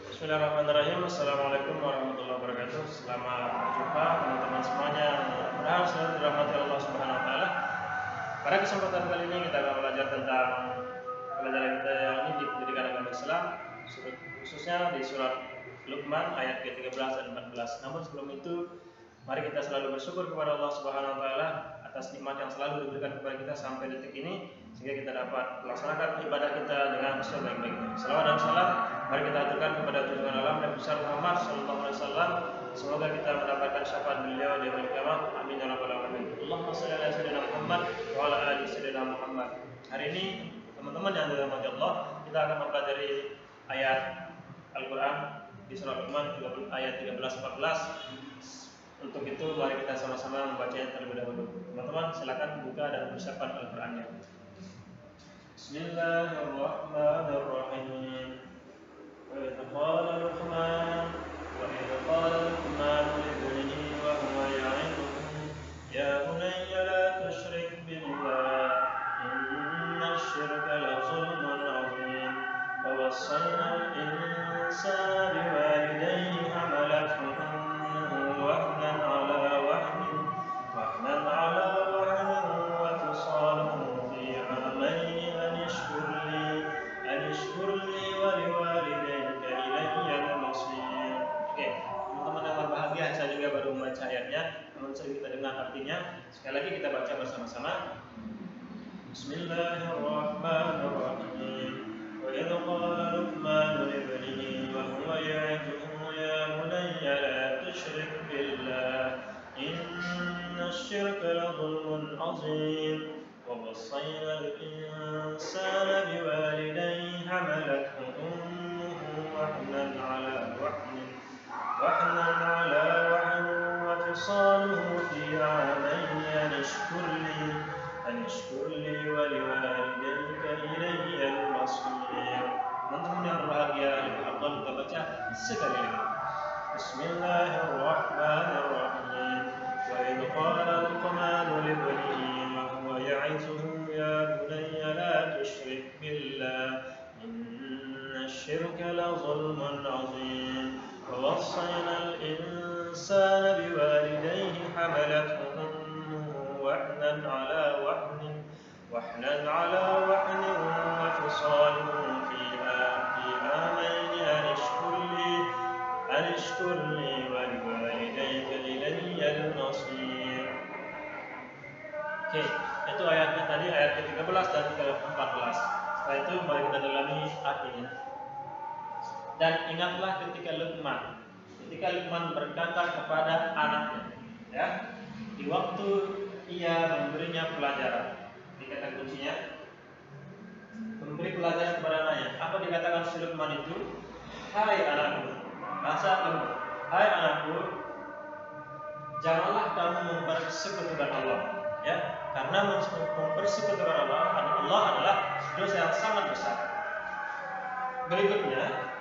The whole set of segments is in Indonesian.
Bismillahirrahmanirrahim. Assalamualaikum warahmatullahi wabarakatuh. Selamat jumpa teman-teman semuanya. Mudah-mudahan selalu dirahmati Allah Subhanahu wa taala. Pada kesempatan kali ini kita akan belajar tentang pelajaran kita yang ini di pendidikan agama Islam, khususnya di surat Luqman ayat ke-13 dan 14. Namun sebelum itu, mari kita selalu bersyukur kepada Allah Subhanahu wa taala atas nikmat yang selalu diberikan kepada kita sampai detik ini, sehingga kita dapat melaksanakan ibadah kita dengan sebaik-baiknya. Salawat dan salam mari kita aturkan kepada junjungan alam dan besar Muhammad sallallahu alaihi wasallam. Semoga kita mendapatkan syafaat beliau di hari kiamat. Amin ya rabbal alamin. Allahumma shalli ala sayyidina Muhammad wa ala ali sayyidina Muhammad. Hari ini teman-teman yang dirahmati Allah, kita akan mempelajari ayat Al-Qur'an di surah Luqman ayat 13 14. Untuk itu mari kita sama-sama membacanya terlebih dahulu. Teman-teman silakan buka dan persiapkan Al-Qur'annya. Bismillahirrahmanirrahim. وإذ قال لقمان لابنه وهو يعظه يا بني لا تشرك بالله إن الشرك لظلم عظيم ووصينا الإنسان بوالديه حملته أمه وهنا على وهن وفصاله في عامين أن اشكر لي ولوالديك إلي المصير. Oke, teman-teman yang berbahagia, saya juga baru membaca ayatnya, namun sering kita dengar artinya. Sekali lagi kita baca bersama-sama. Bismillahirrahmanirrahim. Wa idh qala Luqman libnihi wa huwa ya'idhuhu ya bunayya la tusyrik billah inna asy-syirka la dhulmun 'adzim. ووصينا الإنسان بوالديه حملته أمه وهنا على وهن وفصاله في عامين أن اشكر لي ولوالديك إلي المصير. Teman-teman yang berbahagia, Allah kita baca sekali lagi. Bismillahirrahmanirrahim. Wa idh qala Luqman libnihi يعظه يا بني لا تشرك بالله إن الشرك لظلم عظيم ووصينا الإنسان بوالديه حملته أمه وهنا على وهن وفصاله في عامين أن اشكر لي ولوالديك إلي المصير. Oke, itu ayatnya tadi, ayat ke-13 dan ke-14. Setelah itu mari kita dalami artinya. Dan ingatlah ketika Luqman berkata kepada anaknya, ya, di waktu ia memberinya pelajaran. Ini kata kuncinya, memberi pelajaran kepada anaknya. Apa dikatakan si Luqman itu? Hai anakku, hai anakku, janganlah kamu mempersekutukan Allah. Ya, karena mempersekutukan Allah adalah dosa yang sangat besar. Berikutnya,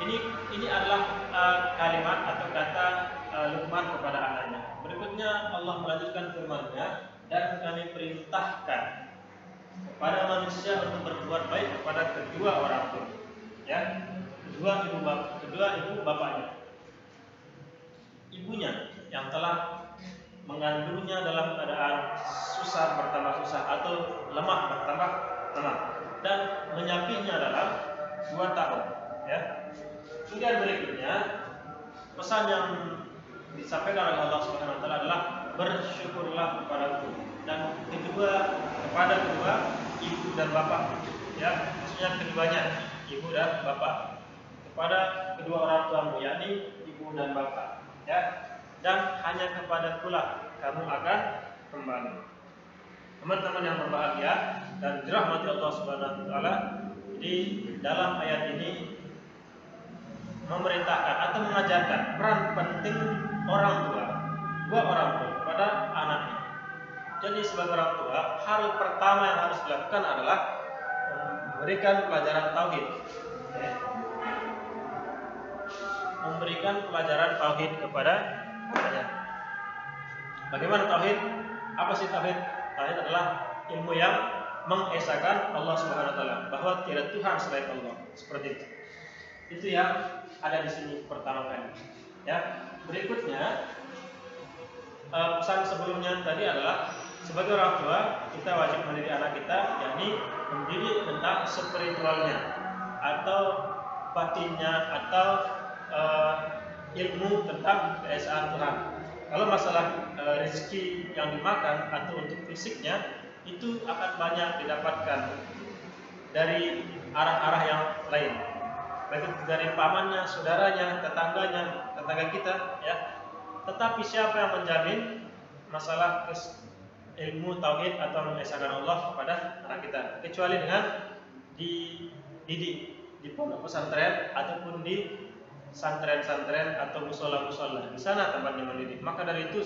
ini adalah kalimat atau kata Luqman kepada anaknya. Berikutnya Allah melanjutkan firman-Nya, dan kami perintahkan kepada manusia untuk berbuat baik kepada kedua orang tua, ya, kedua ibu bapaknya, ibunya yang telah mengandungnya dalam keadaan susah bertambah susah atau lemah bertambah lemah, dan menyapihnya dalam 2 tahun, ya. Kemudian berikutnya pesan yang disampaikan oleh Allah Subhanahu wa taala adalah bersyukurlah kepadaku, dan kepada kedua ibu dan bapak, ya, maksudnya keduanya ibu dan bapak, kepada kedua orang tuamu, yakni ibu dan bapak, ya. Dan hanya kepada pula kamu akan kembali. Teman-teman yang berbahagia dan dirahmati Allah Subhanahu wa taala, di dalam ayat ini memerintahkan atau mengajarkan peran penting dua orang tua kepada anaknya. Jadi sebagai orang tua, hal pertama yang harus dilakukan adalah memberikan pelajaran tauhid. Memberikan pelajaran tauhid kepada anaknya. Bagaimana tauhid? Apa sih tauhid? Tauhid adalah ilmu yang mengesahkan Allah Subhanahu wa taala, bahwa tiada Tuhan selain Allah. Seperti itu. Itu yang ada di sini pertama kali. Ya. Berikutnya pesan sebelumnya tadi adalah sebagai orang tua kita wajib mendidik anak kita, yakni mendidik tentang spiritualnya atau batinnya atau ilmu tentang keesaan Tuhan. Kalau masalah rezeki yang dimakan atau untuk fisiknya itu akan banyak didapatkan dari arah-arah yang lain, baik dari pamannya, saudaranya, tetangga kita, ya. Tetapi siapa yang menjamin masalah ilmu tauhid atau mengesahkan Allah kepada anak kita, kecuali dengan dididik di pondok pesantren ataupun di santren-santren atau musola-musola. Di sana tempatnya mendidik. Maka dari itu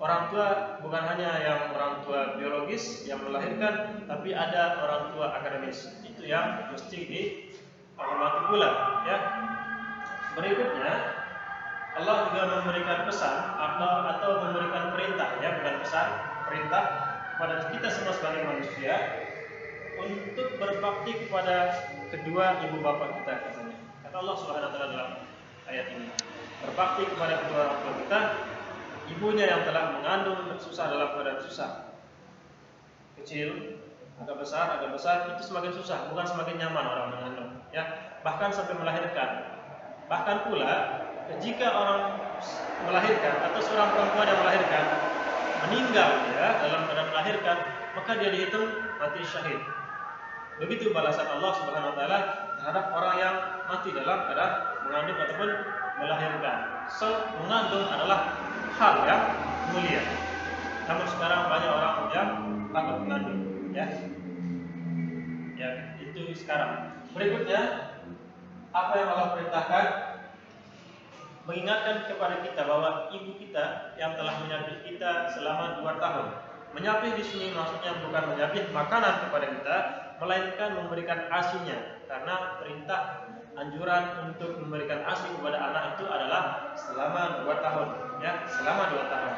orang tua bukan hanya yang orang tua biologis yang melahirkan, tapi ada orang tua akademis. Itu yang mesti dihormati pula, ya. Berikutnya Allah juga memberikan pesan atau memberikan perintah, ya, bukan pesan, perintah kepada kita semua sebagai manusia untuk berbakti kepada kedua ibu bapa kita, katanya. Kata Allah Subhanahu wa taala dalam ayat ini, berbakti kepada kedua orang tua kita, ibunya yang telah mengandung susah dalam keadaan susah, kecil, agak besar, itu semakin susah, bukan semakin nyaman orang mengandung, ya. Bahkan sampai melahirkan. Bahkan pula jika orang melahirkan atau seorang perempuan yang melahirkan meninggal, ya, dalam keadaan melahirkan, maka dia dihitung mati syahid. Begitu balasan Allah Subhanahu wa taala terhadap orang yang mati dalam keadaan mengandung ataupun melahirkan. So, mengandung adalah hal yang mulia. Namun sekarang banyak orang yang takut mengandung, ya. Ya, itu sekarang. Berikutnya, apa yang Allah perintahkan? Mengingatkan kepada kita bahwa ibu kita yang telah menyapih kita selama 2 tahun. Menyapih di sini maksudnya bukan menyapih makanan kepada kita, melainkan memberikan ASI-nya. Karena perintah anjuran untuk memberikan ASI kepada anak itu adalah selama 2 tahun, ya, selama 2 tahun.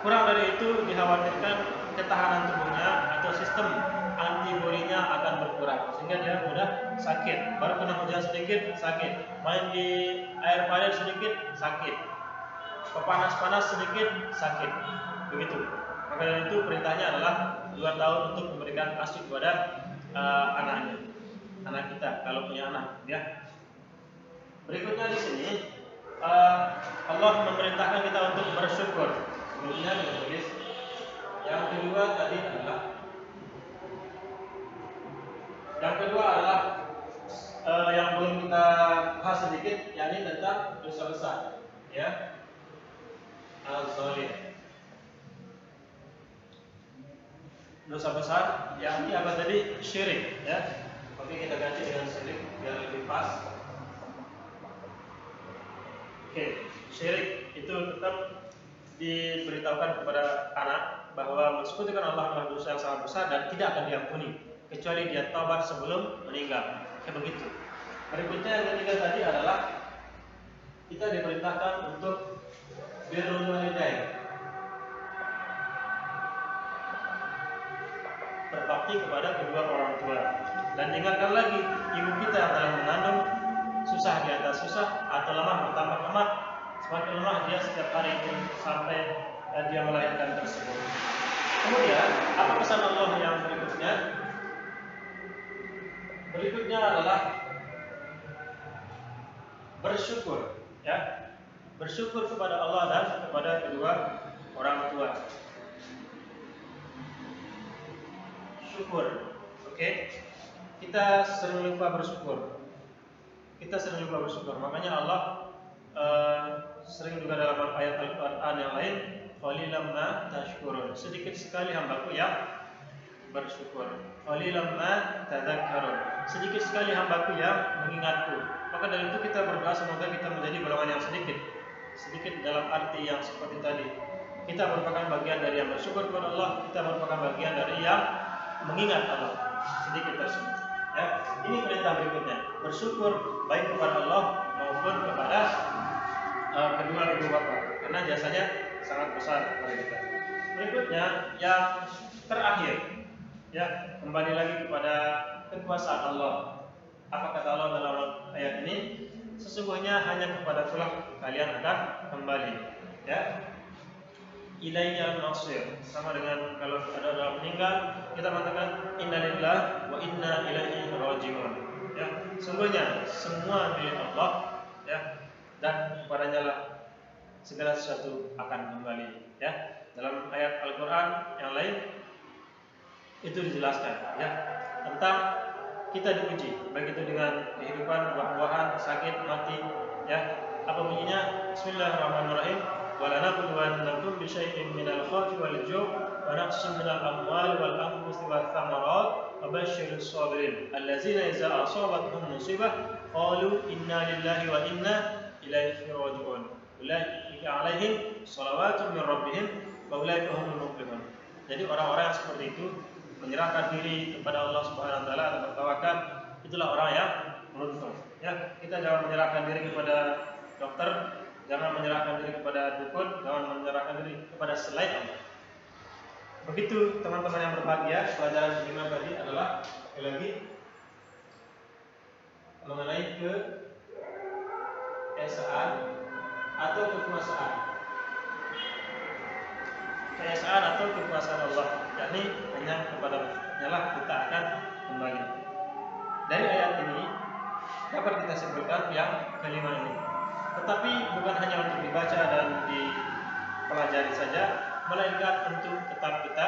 Kurang dari itu dikhawatirkan ketahanan tubuhnya atau sistem antibodinya akan berkurang sehingga dia mudah sakit. Baru kena hujan sedikit sakit, main di air panas sedikit sakit, kepanas-panas sedikit sakit, begitu. Maka dari itu perintahnya adalah 2 tahun untuk memberikan ASI kepada anaknya, anak kita kalau punya anak, ya. Berikutnya di sini Allah memerintahkan kita untuk bersyukur. Kemudian ditulis yang kedua adalah yang belum kita bahas sedikit, yakni tentang dosa besar, ya, al-zalim. Dosa besar, yakni apa tadi? Syirik, ya. Oke, kita ganti dengan syirik biar lebih pas. Oke, syirik itu tetap diberitahukan kepada anak bahwa mensekutukan Allah adalah dosa yang sangat besar dan tidak akan diampuni kecuali dia taubat sebelum meninggal. Kayak begitu. Berikutnya yang ketiga tadi adalah kita diperintahkan untuk birrul walidain, berbakti kepada kedua orang tua. Dan diingatkan lagi, ibu kita yang telah mengandung susah di atas susah atau lemah bertambah lemah, semakin lemah dia setiap hari itu sampai dia melahirkan tersebut. Kemudian apa pesan Allah yang berikutnya? Berikutnya adalah bersyukur, ya. Bersyukur kepada Allah dan kepada kedua orang tua. Syukur, oke? Kita sering lupa bersyukur. Makanya Allah sering juga dalam ayat Al-Quran yang lain, qalilan ma tashkurun. Sedikit sekali hambaku yang bersyukur. Qalilan ma tadzakkarun. Sedikit sekali hambaku yang mengingatku. Maka dari itu kita berdoa semoga kita menjadi golongan yang sedikit dalam arti yang seperti tadi. Kita merupakan bagian dari yang bersyukur kepada Allah. Kita merupakan bagian dari yang mengingat Allah. Sedikit tersebut. Ya, ini perintah berikutnya, bersyukur baik kepada Allah maupun kepada kedua ibu bapa, karena jasanya sangat besar kepada kita. Berikutnya yang terakhir Ya, kembali lagi kepada kekuasaan Allah. Apa kata Allah dalam ayat ini? Sesungguhnya hanya kepadakulah kalian akan kembali. Ya, ilaihil masir. Sama dengan kalau ada orang meninggal, kita mengatakan innalillahi wa inna ilaihi rajiun. Ya, sesungguhnya semua milik Allah, ya, dan kepadanya lah segala sesuatu akan kembali. Ya, dalam ayat Al-Quran yang lain itu dijelaskan, ya, tentang kita diuji, baik itu dengan kehidupan, buah-buahan, sakit, mati, ya. Apa bunyinya? Bismillahirrahmanirrahim. وَلَنَبْلُوَنَّكُمْ بِشَيْءٍ مِنَ الْخَوْفِ وَالْجُوعِ وَنَقْصٍ مِنَ الْأَمْوَالِ وَالْأَنفُسِ وَالثَّمَرَاتِ وَبَشِّرِ الصَّابِرِينَ الَّذِينَ إِذَا أَصَابَتْهُمْ مُصِيبَةٌ قَالُوا إِنَّا لِلَّهِ وَإِنَّا إِلَيْهِ راجعون أُولَئِكَ عَلَيْهِمْ صَلَوَاتٌ مِنْ رَبِّهِمْ وَأُولَئِكَ هُمُ الْمُفْلِحُونَ. Jadi orang-orang yang seperti itu menyerahkan diri kepada Allah Subhanahu wa taala dan bertawakal, itulah orang yang beruntung. Ya, kita jangan menyerahkan diri kepada dokter, jangan menyerahkan diri kepada dukun, jangan menyerahkan diri kepada selain Allah. Begitu teman-teman yang berbahagia, pelajaran kelima tadi adalah sekali lagi mengenai keesaan atau kekuasaan. Keesaan atau kekuasaan Allah, yakni hanya kepadanya lah kita akan kembali. Dari ayat ini dapat kita simpulkan yang kelima ini. Tetapi bukan hanya untuk dibaca dan dipelajari saja, melainkan untuk tetap kita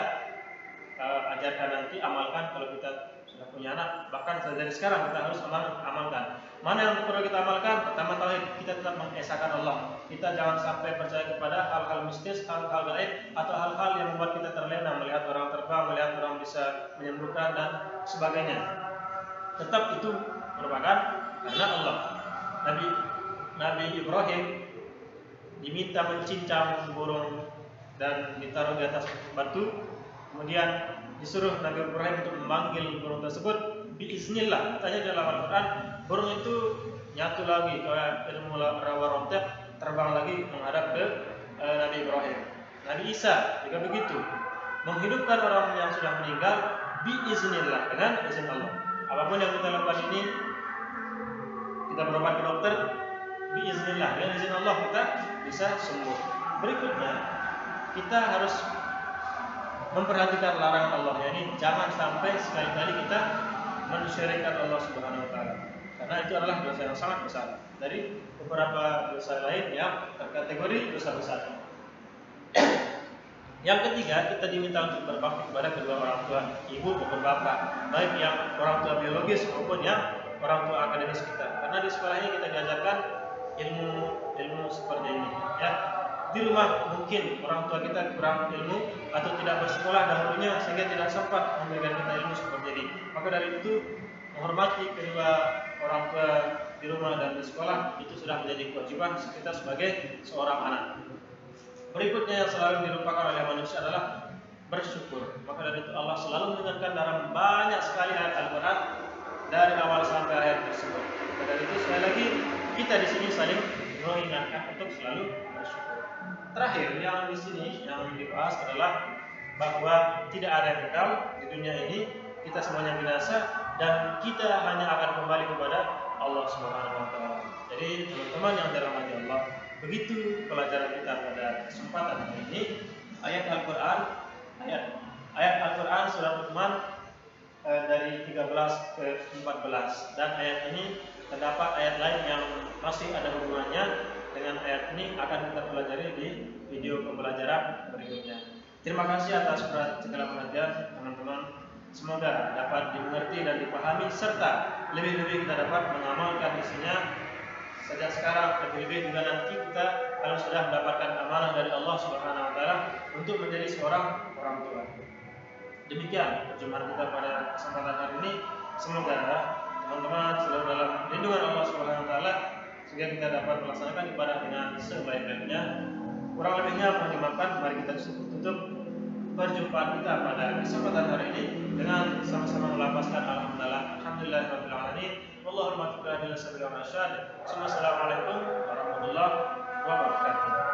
ajarkan nanti, amalkan kalau kita sudah punya anak. Bahkan dari sekarang kita harus amalkan. Mana yang perlu kita amalkan? Pertama, tauhid. Kita tetap mengesahkan Allah. Kita jangan sampai percaya kepada hal-hal mistis, hal-hal gaib, atau hal-hal yang membuat kita terlena, melihat orang terbang, melihat orang bisa menyembuhkan dan sebagainya. Tetap itu merupakan karena Allah. Nabi Ibrahim diminta mencincang burung dan ditaruh di atas batu. Kemudian disuruh Nabi Ibrahim untuk memanggil burung tersebut biiznillah. Katanya dalam Al-Quran, burung itu nyatu lagi kayak ilmu rawa rontep, terbang lagi menghadap ke Nabi Ibrahim. Nabi Isa juga begitu, menghidupkan orang yang sudah meninggal biiznillah, dengan izin Allah. Apapun yang kita lakukan ini, kita berobat ke dokter biiznillah, dengan izin Allah kita bisa sembuh. Berikutnya, kita harus memperhatikan larangan Allah, yakni jangan sampai sekali-kali kita mensyirikkan Allah Subhanahu wa taala. Karena itu adalah dosa yang sangat besar dari beberapa dosa lain yang terkategori dosa besar. Yang ketiga, kita diminta untuk berbakti kepada kedua orang tua, ibu maupun bapak, baik yang orang tua biologis maupun yang orang tua akademis kita. Karena di sekolah ini kita diajarkan ilmu seperti ini, ya. Di rumah mungkin orang tua kita kurang ilmu atau tidak bersekolah dahulunya sehingga tidak sempat memberikan kita ilmu seperti ini. Maka dari itu, menghormati kedua orang tua di rumah dan di sekolah itu sudah menjadi kewajiban kita sebagai seorang anak. Berikutnya yang selalu dilupakan oleh manusia adalah bersyukur. Maka dari itu Allah selalu mengingatkan dalam banyak sekali ayat Al-Quran dari awal sampai akhir tersebut. Maka dari itu sekali lagi kita di sini saling mengingatkan untuk selalu bersyukur. Terakhir yang di sini yang dibahas adalah bahwa tidak ada yang kekal di dunia ini, kita semuanya binasa dan kita hanya akan kembali kepada Allah Subhanahu wa taala. Jadi teman-teman yang dirahmati Allah, begitu pelajaran kita pada kesempatan hari ini, ayat Al-Quran, ayat Al-Quran surat Luqman dari 13 ke 14, dan ayat ini terdapat ayat lain yang masih ada hubungannya dengan ayat ini akan kita pelajari di video pembelajaran berikutnya. Terima kasih atas segala perhatian teman-teman. Semoga dapat dimengerti dan dipahami serta lebih-lebih kita dapat mengamalkan isinya sejak sekarang, lebih-lebih juga nanti kita kalau sudah mendapatkan amanah dari Allah Subhanahu wa taala untuk menjadi seorang orang tua. Demikian perjumpaan kita pada kesempatan hari ini. Semoga teman-teman selalu dalam lindungan Allah Subhanahu wa taala sehingga kita dapat melaksanakan ibadah dengan sebaik-baiknya. Kurang lebihnya mohon dimaafkan. Mari kita tutup perjumpaan kita pada kesempatan hari ini dengan sama-sama melafazkan alhamdulillahirabbil alamin. Wallahul muwaffiq ila sabilil rasyad. Assalamualaikum warahmatullahi wabarakatuh.